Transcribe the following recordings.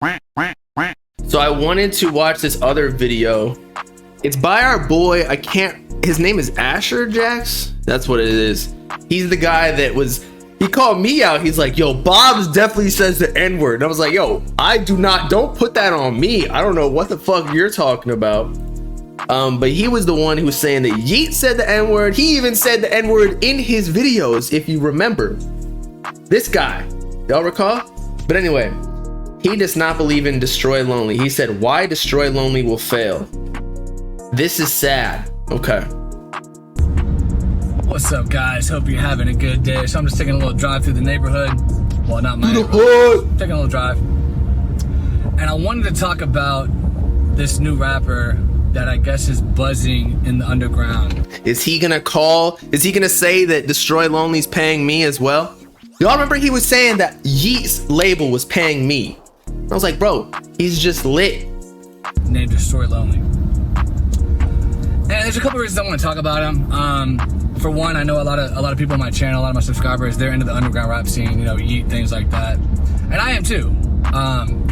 So I wanted to watch this other video. It's by our boy, his name is Asher Jax. That's what it is. He's the guy that he called me out. He's like, yo, Bob's definitely says the N-word. And I was like, yo, don't put that on me. I don't know what the fuck you're talking about. But he was the one who was saying that Yeet said the N-word. He even said the N-word in his videos, if you remember. This guy, y'all recall? But anyway, he does not believe in Destroy Lonely. He said, why Destroy Lonely will fail. This is sad. Okay. What's up, guys? Hope you're having a good day. So I'm just taking a little drive through the neighborhood. Well, not my neighborhood. Taking a little drive. And I wanted to talk about this new rapper that I guess is buzzing in the underground. Is he gonna say that Destroy Lonely's paying me as well? Y'all remember he was saying that Yeet's label was paying me. I was like, bro, he's just lit. Named Destroy Lonely. And there's a couple reasons I want to talk about him. For one, I know a lot of people on my channel, a lot of my subscribers, they're into the underground rap scene, you know, Yeet, things like that. And I am too.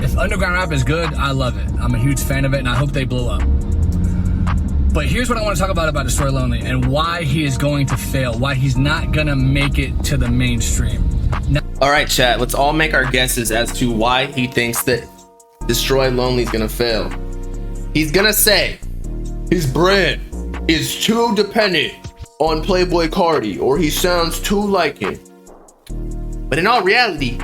If underground rap is good, I love it. I'm a huge fan of it, and I hope they blow up. But here's what I want to talk about Destroy Lonely and why he is going to fail, why he's not gonna make it to the mainstream. Now, all right, chat, let's all make our guesses as to why he thinks that Destroy Lonely is gonna fail. He's gonna say his brand is too dependent on Playboi Carti, or he sounds too like him. But in all reality,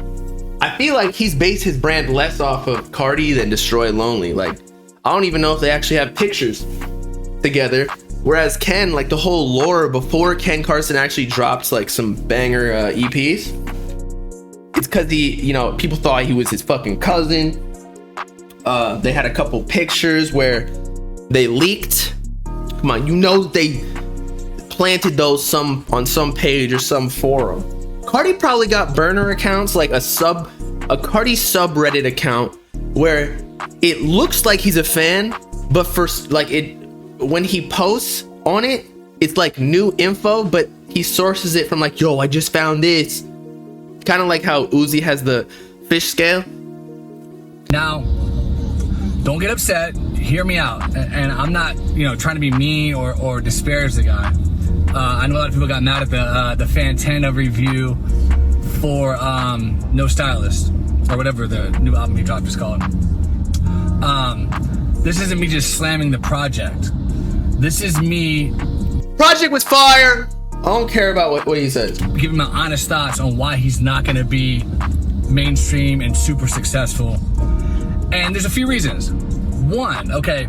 I feel like he's based his brand less off of Carti than Destroy Lonely. Like, I don't even know if they actually have pictures together. Whereas Ken, like the whole lore before Ken Carson actually dropped like some banger EPs, it's because people thought he was his fucking cousin. They had a couple pictures where they leaked. Come on, they planted those on some page or some forum. Carti probably got burner accounts, like a Carti subreddit account where it looks like he's a fan, but when he posts on it, it's like new info, but he sources it from like, yo, I just found this. Kind of like how Uzi has the fish scale. Now, don't get upset. Hear me out. And I'm not, trying to be mean or disparage the guy. I know a lot of people got mad at the Fantana review for No Stylist, or whatever the new album he dropped is called. This isn't me just slamming the project. This is me. Project was fire. I don't care about what he says. Giving my honest thoughts on why he's not going to be mainstream and super successful. And there's a few reasons. One, okay,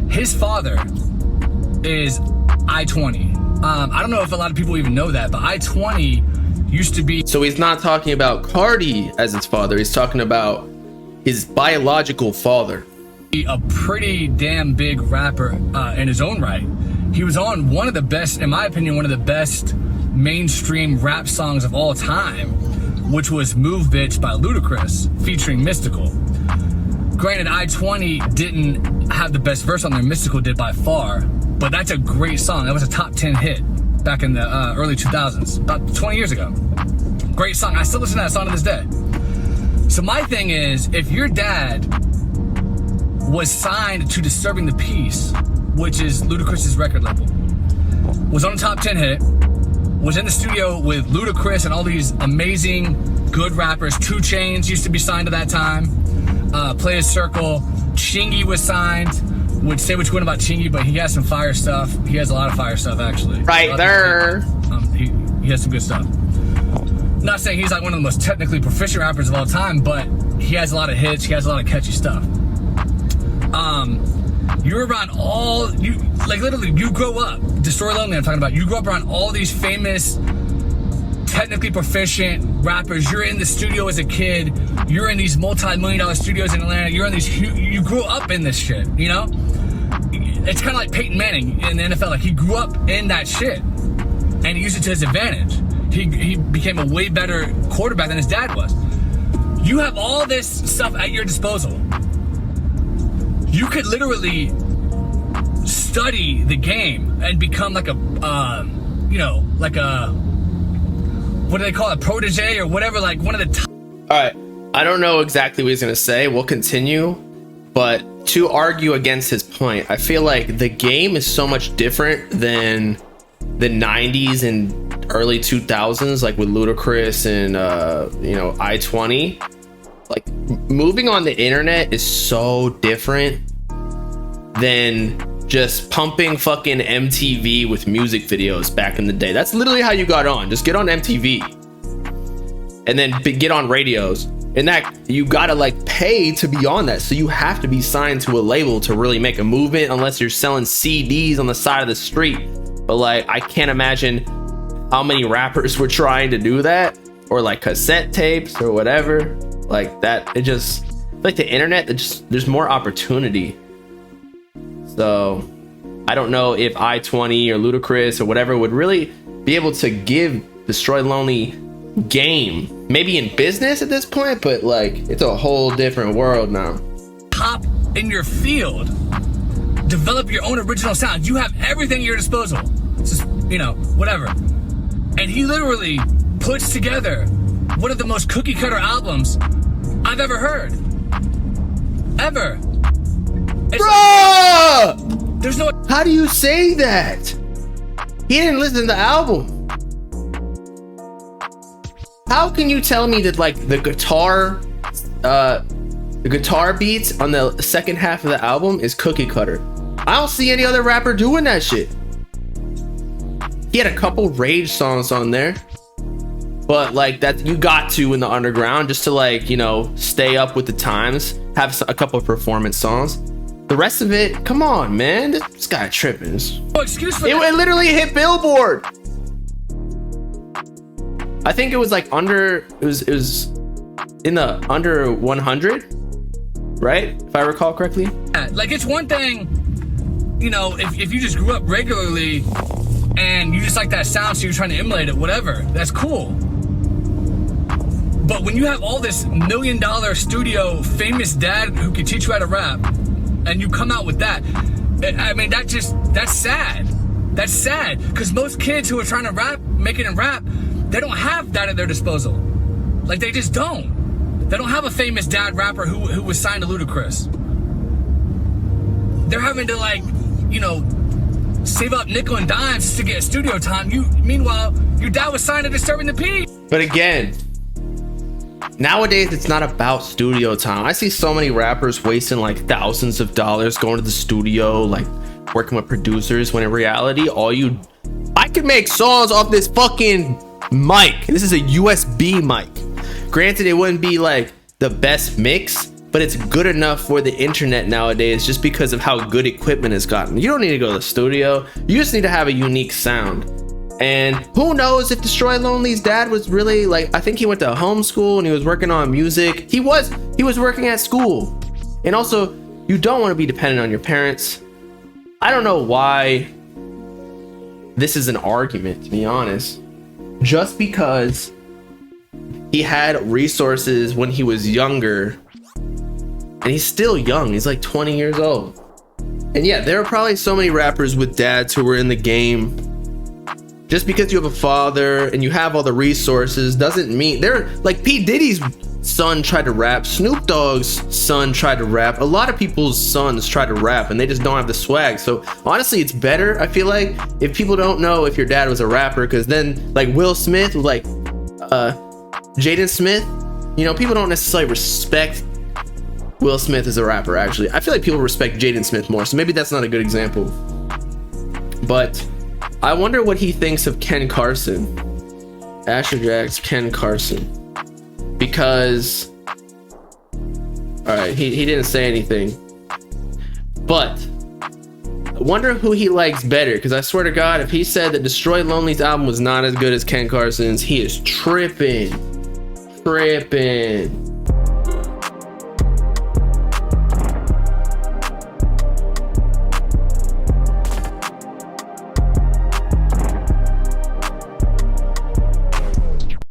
his father is I-20. I don't know if a lot of people even know that, but I-20 used to be. So he's not talking about Carti as his father. He's talking about his biological father. A pretty damn big rapper in his own right. He was on one of the best, in my opinion, one of the best mainstream rap songs of all time, which was Move Bitch by Ludacris featuring Mystical. Granted, I-20 didn't have the best verse on there, Mystical did by far, but that's a great song. That was a top 10 hit back in the early 2000s, about 20 years ago. Great song. I still listen to that song to this day. So my thing is, if your dad was signed to Disturbing the Peace, which is Ludacris's record label, was on a top 10 hit, was in the studio with Ludacris and all these amazing good rappers. 2 Chainz used to be signed at that time. Players Circle. Chingy was signed. Would say what you want about Chingy, but he has some fire stuff. He has a lot of fire stuff, actually. Right there. He has some good stuff. Not saying he's like one of the most technically proficient rappers of all time, but he has a lot of hits. He has a lot of catchy stuff. You're around you grow up, Destroy Lonely I'm talking about, you grow up around all these famous, technically proficient rappers. You're in the studio as a kid, you're in these multi-million-dollar studios in Atlanta, you grew up in this shit, It's kind of like Peyton Manning in the NFL, like he grew up in that shit, and he used it to his advantage. He became a way better quarterback than his dad was. You have all this stuff at your disposal. You could literally study the game and become like a, what do they call it, protege or whatever, like one of the top. All right, I don't know exactly what he's gonna say. We'll continue. But to argue against his point, I feel like the game is so much different than the 90s and early 2000s, like with Ludacris and I-20. Like, moving on the internet is so different than just pumping fucking MTV with music videos back in the day. That's literally how you got on. Just get on MTV and then get on radios. And that you gotta like pay to be on that, so you have to be signed to a label to really make a movement, unless you're selling CDs on the side of the street. But like, I can't imagine how many rappers were trying to do that, or like cassette tapes or whatever like that. It just like the internet, there's more opportunity. So I don't know if I-20 or Ludacris or whatever would really be able to give Destroy Lonely game, maybe in business at this point, but like it's a whole different world now. Top in your field, develop your own original sound. You have everything at your disposal. It's just, whatever. And he literally puts together one of the most cookie cutter albums I've ever heard. Ever. Bruh! There's no. How do you say that? He didn't listen to the album. How can you tell me that like the guitar beats on the second half of the album is cookie cutter? I don't see any other rapper doing that shit. He had a couple rage songs on there, but like that you got to in the underground just to like, stay up with the times, have a couple of performance songs. The rest of it, come on, man, this guy tripping. No excuse for it literally hit Billboard. I think it was like it was in the under 100, right? If I recall correctly. Like, it's one thing, if you just grew up regularly and you just like that sound, so you're trying to emulate it, whatever, that's cool. But when you have all this $1 million studio famous dad who can teach you how to rap, and you come out with that, I mean, that's sad. That's sad, because most kids who are trying to rap, making it rap, they don't have that at their disposal. Like, they just don't. They don't have a famous dad rapper who was signed to Ludacris. They're having to, like, save up nickel and dimes to get studio time. Meanwhile, your dad was signed to Disturbing the Peace. But again, nowadays it's not about studio time. I see so many rappers wasting like thousands of dollars going to the studio, like working with producers, when in reality, I could make songs off this fucking mic. This is a USB mic. Granted, it wouldn't be like the best mix, but it's good enough for the internet nowadays, just because of how good equipment has gotten. You don't need to go to the studio. You just need to have a unique sound. And who knows if Destroy Lonely's dad was really like, I think he went to homeschool and he was working on music. He was working at school. And also, you don't want to be dependent on your parents. I don't know why this is an argument, to be honest. Just because he had resources when he was younger, and he's still young, he's like 20 years old. And yeah, there are probably so many rappers with dads who were in the game. Just because you have a father and you have all the resources doesn't mean they're like P. Diddy's son tried to rap, Snoop Dogg's son tried to rap, a lot of people's sons try to rap and they just don't have the swag. So honestly, it's better, I feel like, if people don't know if your dad was a rapper, because then like Will Smith, like Jaden Smith, people don't necessarily respect Will Smith as a rapper. Actually, I feel like people respect Jaden Smith more, so maybe that's not a good example. But I wonder what he thinks of Ken Carson, Asher Jack's Ken Carson, because all right, he didn't say anything, but I wonder who he likes better, because I swear to God, if he said that Destroy Lonely's album was not as good as Ken Carson's, he is tripping.